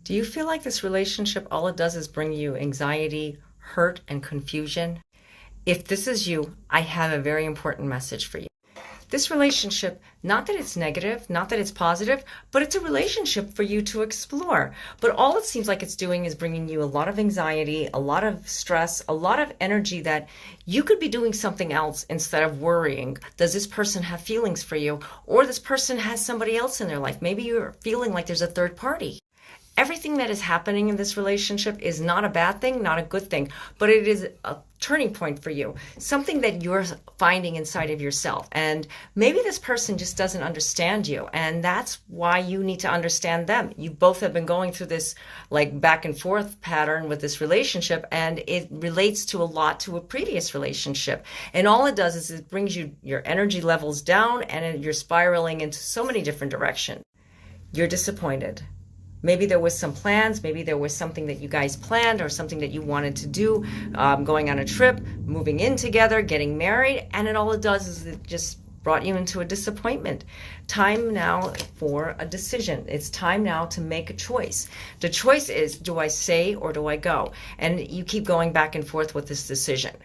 Do you feel like this relationship, all it does is bring you anxiety, hurt, and confusion? If this is you, I have a very important message for you. This relationship, not that it's negative, not that it's positive, but it's a relationship for you to explore. But all it seems like it's doing is bringing you a lot of anxiety, a lot of stress, a lot of energy that you could be doing something else instead of worrying. Does this person have feelings for you? Or this person has somebody else in their life? Maybe you're feeling like there's a third party. Everything that is happening in this relationship is not a bad thing, not a good thing, but it is a turning point for you, something that you're finding inside of yourself. And maybe this person just doesn't understand you, and that's why you need to understand them. You both have been going through this like back and forth pattern with this relationship, and it relates to a lot to a previous relationship. And all it does is it brings your energy levels down, and you're spiraling into so many different directions. You're disappointed. Maybe there was some plans, maybe there was something that you guys planned or something that you wanted to do, going on a trip, moving in together, getting married, and all it does is it just brought you into a disappointment. Time now for a decision. It's time now to make a choice. The choice is, do I stay or do I go? And you keep going back and forth with this decision.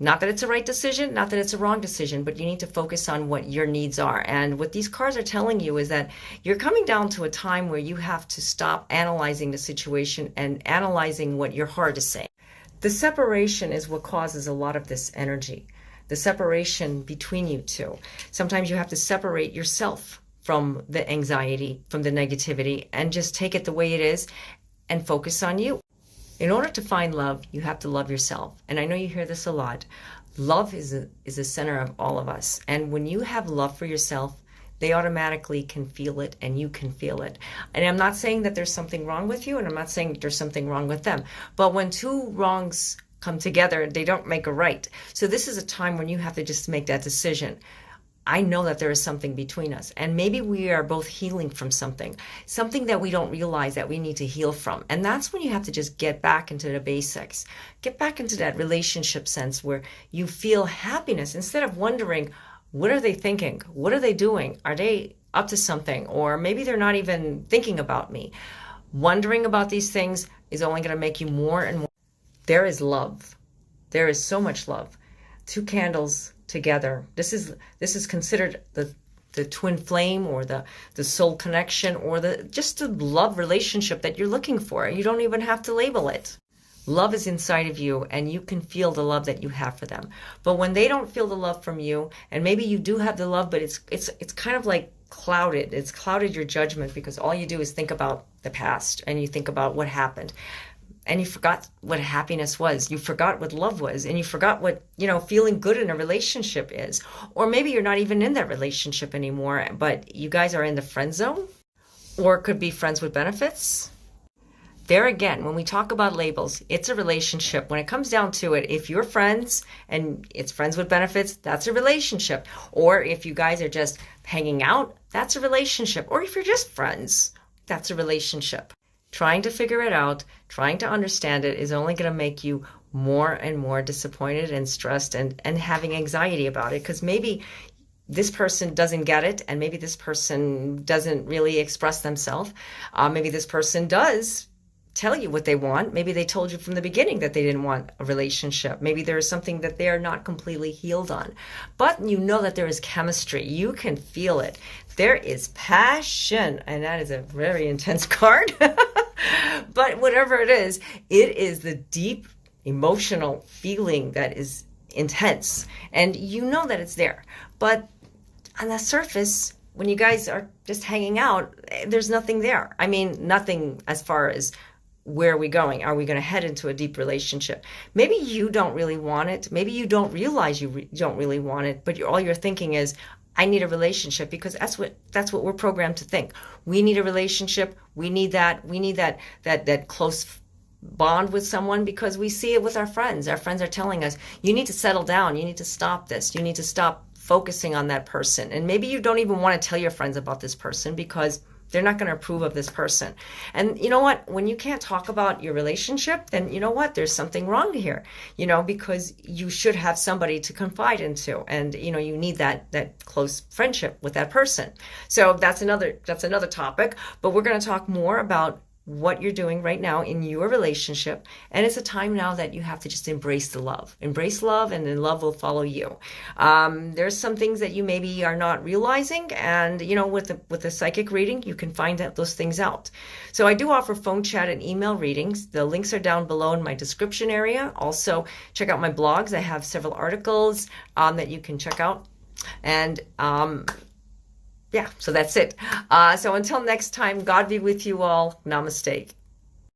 Not that it's a right decision, not that it's a wrong decision, but you need to focus on what your needs are. And what these cards are telling you is that you're coming down to a time where you have to stop analyzing the situation and analyzing what your heart is saying. The separation is what causes a lot of this energy, the separation between you two. Sometimes you have to separate yourself from the anxiety, from the negativity, and just take it the way it is and focus on you. In order to find love, you have to love yourself. And I know you hear this a lot. Love is the center of all of us. And when you have love for yourself, they automatically can feel it and you can feel it. And I'm not saying that there's something wrong with you, and I'm not saying that there's something wrong with them. But when two wrongs come together, they don't make a right. So this is a time when you have to just make that decision. I know that there is something between us, and maybe we are both healing from something that we don't realize that we need to heal from. And that's when you have to just get back into the basics, get back into that relationship sense where you feel happiness instead of wondering, what are they thinking? What are they doing? Are they up to something? Or maybe they're not even thinking about me. Wondering about these things is only going to make you more and more. There is love. There is so much love. Two candles together. This is considered the twin flame, or the soul connection, or just the love relationship that you're looking for. You don't even have to label it. Love is inside of you, and you can feel the love that you have for them. But when they don't feel the love from you, and maybe you do have the love, but it's kind of like clouded. It's clouded your judgment because all you do is think about the past and you think about what happened. And you forgot what happiness was. You forgot what love was. And you forgot what, feeling good in a relationship is. Or maybe you're not even in that relationship anymore, but you guys are in the friend zone. Or it could be friends with benefits. There again, when we talk about labels, it's a relationship. When it comes down to it, if you're friends and it's friends with benefits, that's a relationship. Or if you guys are just hanging out, that's a relationship. Or if you're just friends, that's a relationship. Trying to figure it out, trying to understand it is only going to make you more and more disappointed and stressed and having anxiety about it, because maybe this person doesn't get it, and maybe this person doesn't really express themselves. Maybe this person does tell you what they want. Maybe they told you from the beginning that they didn't want a relationship. Maybe there is something that they are not completely healed on. But you know that there is chemistry. You can feel it. There is passion, and that is a very intense card. But whatever it is the deep emotional feeling that is intense. And you know that it's there. But on the surface, when you guys are just hanging out, there's nothing there. I mean, nothing as far as where are we going? Are we going to head into a deep relationship? Maybe you don't really want it. Maybe you don't realize you don't really want it, but all you're thinking is, I need a relationship, because that's what we're programmed to think. We need a relationship. We need that close bond with someone, because we see it with our friends. Our friends are telling us, you need to settle down. You need to stop this. You need to stop focusing on that person. And maybe you don't even want to tell your friends about this person because they're not going to approve of this person. And you know what? When you can't talk about your relationship, then you know what? There's something wrong here, because you should have somebody to confide into. And, you need that close friendship with that person. So that's another topic. But we're going to talk more about what you're doing right now in your relationship. And it's a time now that you have to just embrace the love. Embrace love, and then love will follow you. There's some things that you maybe are not realizing, and with the psychic reading, you can find those things out. So I do offer phone chat and email readings. The links are down below in my description area. Also, check out my blogs. I have several articles that you can check out. And yeah, so that's it. So until next time, God be with you all. Namaste.